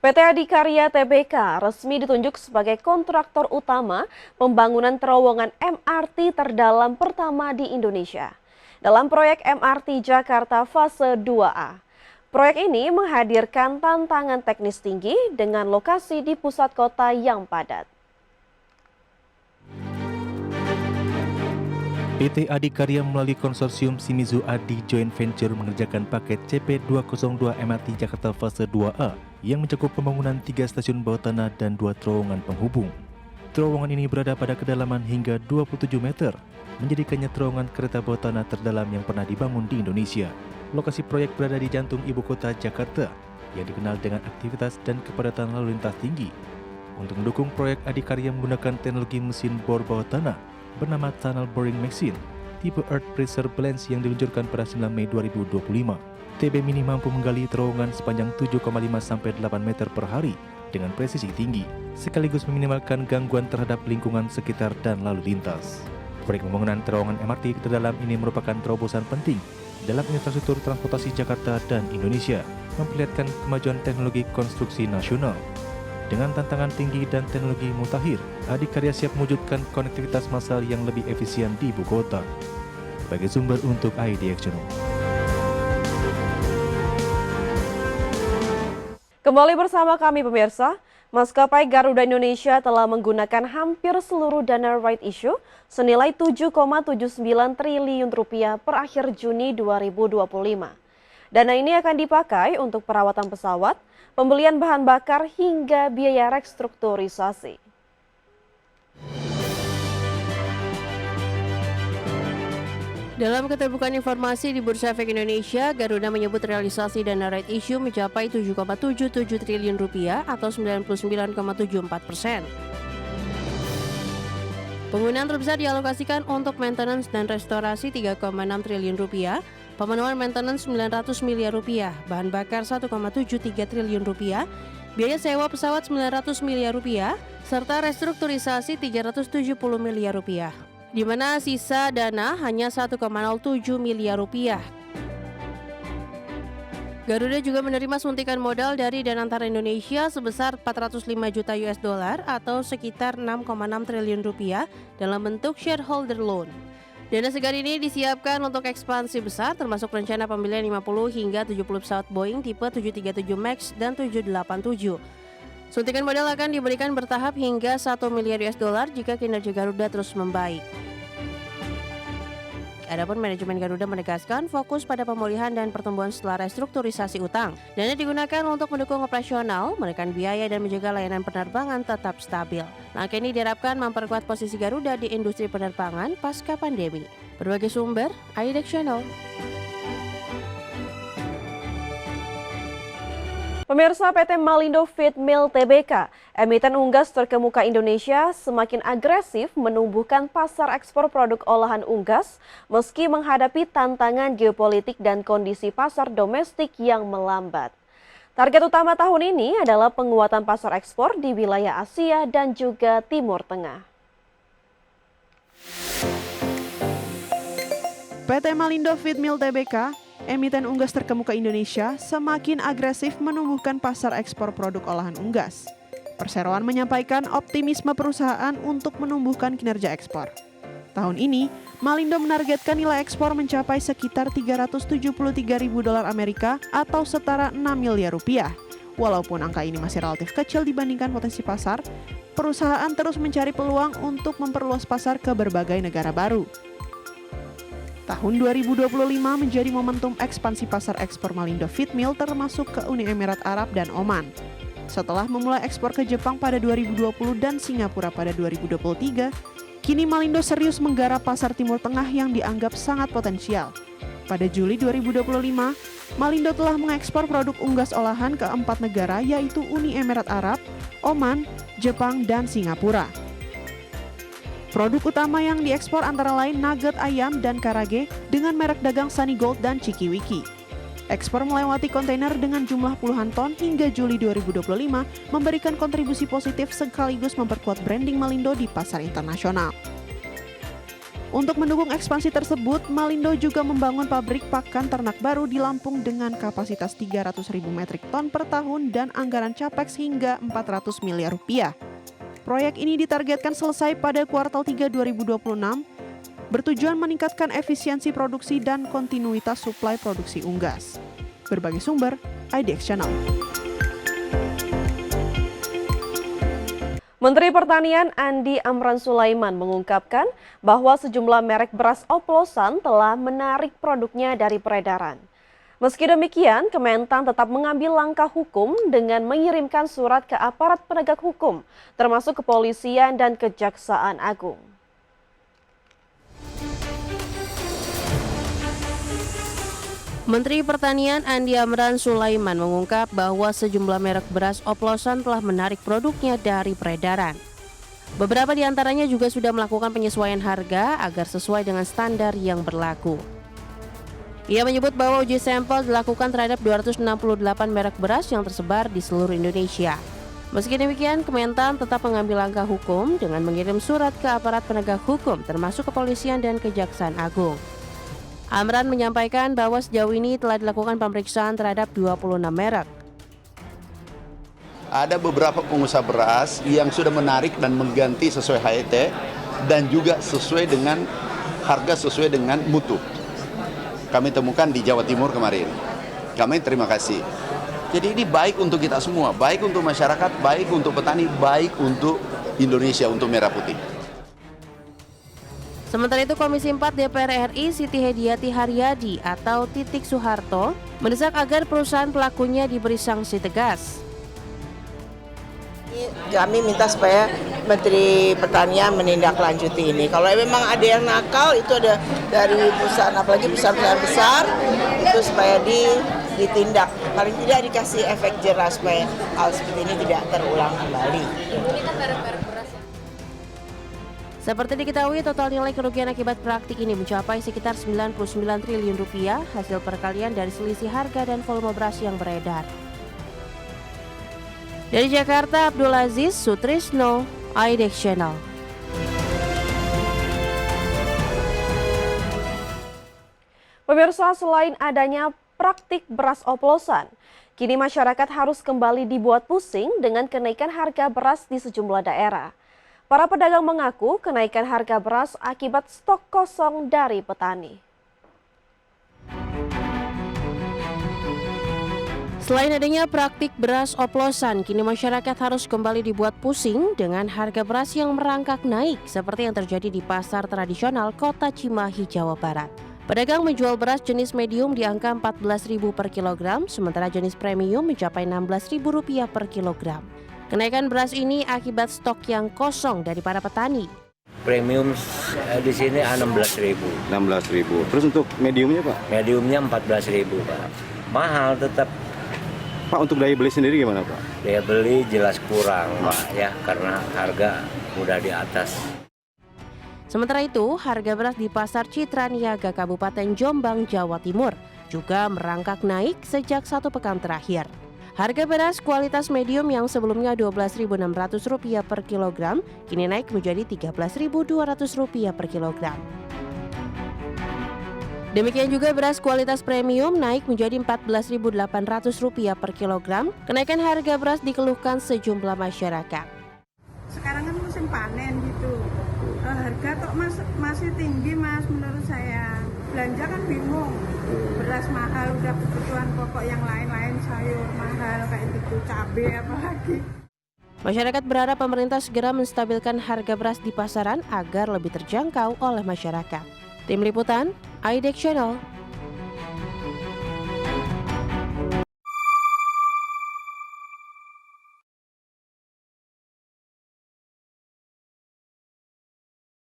PT Adikarya Tbk resmi ditunjuk sebagai kontraktor utama pembangunan terowongan MRT terdalam pertama di Indonesia. Dalam proyek MRT Jakarta Fase 2A. Proyek ini menghadirkan tantangan teknis tinggi dengan lokasi di pusat kota yang padat. PT Adikarya melalui konsorsium Shimizu Adi Joint Venture mengerjakan paket CP202 MRT Jakarta Fase 2A yang mencakup pembangunan 3 stasiun bawah tanah dan 2 terowongan penghubung. Terowongan ini berada pada kedalaman hingga 27 meter, menjadikannya terowongan kereta bawah tanah terdalam yang pernah dibangun di Indonesia. Lokasi proyek berada di jantung ibu kota Jakarta, yang dikenal dengan aktivitas dan kepadatan lalu lintas tinggi. Untuk mendukung proyek, Adikarya menggunakan teknologi mesin bor bawah tanah bernama Tunnel Boring Machine, tipe Earth Pressure Balance yang diluncurkan pada 9 Mei 2025. TB Mini mampu menggali terowongan sepanjang 7,5 sampai 8 meter per hari dengan presisi tinggi, sekaligus meminimalkan gangguan terhadap lingkungan sekitar dan lalu lintas. Proyek pembangunan terowongan MRT terdalam ini merupakan terobosan penting dalam infrastruktur transportasi Jakarta dan Indonesia, memperlihatkan kemajuan teknologi konstruksi nasional. Dengan tantangan tinggi dan teknologi mutakhir, Adikarya siap mewujudkan konektivitas massal yang lebih efisien di ibu kota. Sebagai sumber untuk IDX Channel. Kembali bersama kami pemirsa, maskapai Garuda Indonesia telah menggunakan hampir seluruh dana right issue senilai 7,79 triliun rupiah per akhir Juni 2025. Dana ini akan dipakai untuk perawatan pesawat, pembelian bahan bakar hingga biaya restrukturisasi. Dalam keterbukaan informasi di Bursa Efek Indonesia, Garuda menyebut realisasi dana right issue mencapai 7,77 triliun rupiah atau 99,74%. Penggunaan terbesar dialokasikan untuk maintenance dan restorasi 3,6 triliun rupiah, pemenuhan maintenance 900 miliar rupiah, bahan bakar 1,73 triliun rupiah, biaya sewa pesawat 900 miliar rupiah, serta restrukturisasi 370 miliar rupiah, di mana sisa dana hanya 1,07 miliar rupiah. Garuda juga menerima suntikan modal dari Danantara Indonesia sebesar 405 juta US dollar atau sekitar 6,6 triliun rupiah dalam bentuk shareholder loan. Dana segar ini disiapkan untuk ekspansi besar termasuk rencana pembelian 50 hingga 70 pesawat Boeing tipe 737 MAX dan 787. Suntikan modal akan diberikan bertahap hingga 1 miliar US dollar jika kinerja Garuda terus membaik. Adapun manajemen Garuda menegaskan fokus pada pemulihan dan pertumbuhan setelah restrukturisasi utang. Dana digunakan untuk mendukung operasional, menekan biaya dan menjaga layanan penerbangan tetap stabil. Langkah ini diharapkan memperkuat posisi Garuda di industri penerbangan pasca pandemi. Berbagai sumber, IDX Channel. Pemirsa, PT Malindo Feedmill Tbk, emiten unggas terkemuka Indonesia, semakin agresif menumbuhkan pasar ekspor produk olahan unggas meski menghadapi tantangan geopolitik dan kondisi pasar domestik yang melambat. Target utama tahun ini adalah penguatan pasar ekspor di wilayah Asia dan juga Timur Tengah. PT Malindo Feedmill Tbk, emiten unggas terkemuka Indonesia, semakin agresif menumbuhkan pasar ekspor produk olahan unggas. Perseroan menyampaikan optimisme perusahaan untuk menumbuhkan kinerja ekspor. Tahun ini, Malindo menargetkan nilai ekspor mencapai sekitar 373.000 dolar Amerika atau setara 6 miliar rupiah. Walaupun angka ini masih relatif kecil dibandingkan potensi pasar, perusahaan terus mencari peluang untuk memperluas pasar ke berbagai negara baru. Tahun 2025 menjadi momentum ekspansi pasar ekspor Malindo Feedmill termasuk ke Uni Emirat Arab dan Oman. Setelah memulai ekspor ke Jepang pada 2020 dan Singapura pada 2023, kini Malindo serius menggarap pasar Timur Tengah yang dianggap sangat potensial. Pada Juli 2025, Malindo telah mengekspor produk unggas olahan ke 4 negara yaitu Uni Emirat Arab, Oman, Jepang, dan Singapura. Produk utama yang diekspor antara lain nugget ayam dan karage dengan merek dagang Sunny Gold dan Chikiwiki. Ekspor melewati kontainer dengan jumlah puluhan ton hingga Juli 2025 memberikan kontribusi positif sekaligus memperkuat branding Malindo di pasar internasional. Untuk mendukung ekspansi tersebut, Malindo juga membangun pabrik pakan ternak baru di Lampung dengan kapasitas 300.000 metrik ton per tahun dan anggaran capex hingga 400 miliar rupiah. Proyek ini ditargetkan selesai pada kuartal 3 2026, bertujuan meningkatkan efisiensi produksi dan kontinuitas suplai produksi unggas. Berbagai sumber, IDX Channel. Menteri Pertanian Andi Amran Sulaiman mengungkapkan bahwa sejumlah merek beras oplosan telah menarik produknya dari peredaran. Meski demikian, Kementan tetap mengambil langkah hukum dengan mengirimkan surat ke aparat penegak hukum, termasuk kepolisian dan Kejaksaan Agung. Menteri Pertanian Andi Amran Sulaiman mengungkap bahwa sejumlah merek beras oplosan telah menarik produknya dari peredaran. Beberapa di antaranya juga sudah melakukan penyesuaian harga agar sesuai dengan standar yang berlaku. Ia menyebut bahwa uji sampel dilakukan terhadap 268 merek beras yang tersebar di seluruh Indonesia. Meski demikian, Kementan tetap mengambil langkah hukum dengan mengirim surat ke aparat penegak hukum termasuk kepolisian dan Kejaksaan Agung. Amran menyampaikan bahwa sejauh ini telah dilakukan pemeriksaan terhadap 26 merek. Ada beberapa pengusaha beras yang sudah menarik dan mengganti sesuai HET dan juga sesuai dengan harga sesuai dengan mutu. Kami temukan di Jawa Timur kemarin. Kami terima kasih. Jadi ini baik untuk kita semua, baik untuk masyarakat, baik untuk petani, baik untuk Indonesia, untuk merah putih. Sementara itu, Komisi 4 DPR RI Siti Hediati Haryadi atau Titik Soeharto mendesak agar perusahaan pelakunya diberi sanksi tegas. Kami minta supaya Menteri Pertanian menindaklanjuti ini. Kalau memang ada yang nakal, itu ada dari perusahaan, apalagi perusahaan besar, itu supaya ditindak. Paling tidak dikasih efek jerah supaya hal seperti ini tidak terulang kembali. Seperti diketahui, total nilai kerugian akibat praktik ini mencapai sekitar 99 triliun rupiah hasil perkalian dari selisih harga dan volume beras yang beredar. Dari Jakarta, Abdul Aziz Sutrisno, IDX Channel. Pemirsa, selain adanya praktik beras oplosan, kini masyarakat harus kembali dibuat pusing dengan kenaikan harga beras di sejumlah daerah. Para pedagang mengaku kenaikan harga beras akibat stok kosong dari petani. Selain adanya praktik beras oplosan, kini masyarakat harus kembali dibuat pusing dengan harga beras yang merangkak naik seperti yang terjadi di pasar tradisional Kota Cimahi, Jawa Barat. Pedagang menjual beras jenis medium di angka Rp14.000 per kilogram, sementara jenis premium mencapai Rp16.000 per kilogram. Kenaikan beras ini akibat stok yang kosong dari para petani. Premium di sini 16.000. 16.000. Terus untuk mediumnya, Pak? Mediumnya 14.000, Pak. Mahal tetap. Pak, untuk daya beli sendiri gimana, Pak? Daya beli jelas kurang, Pak, ya, karena harga udah di atas. Sementara itu, harga beras di Pasar Citra Niaga Kabupaten Jombang, Jawa Timur juga merangkak naik sejak 1 pekan terakhir. Harga beras kualitas medium yang sebelumnya Rp12.600 per kilogram kini naik menjadi Rp13.200 per kilogram. Demikian juga beras kualitas premium naik menjadi Rp14.800 per kilogram. Kenaikan harga beras dikeluhkan sejumlah masyarakat. Sekarang kan musim panen gitu. Harga kok masih tinggi, Mas, menurut saya. Belanja kan bingung. Beras mahal, udah kebutuhan pokok yang lain-lain, sayur mahal kayak gitu, cabai apalagi. Masyarakat berharap pemerintah segera menstabilkan harga beras di pasaran agar lebih terjangkau oleh masyarakat. Tim Liputan, IDX Channel.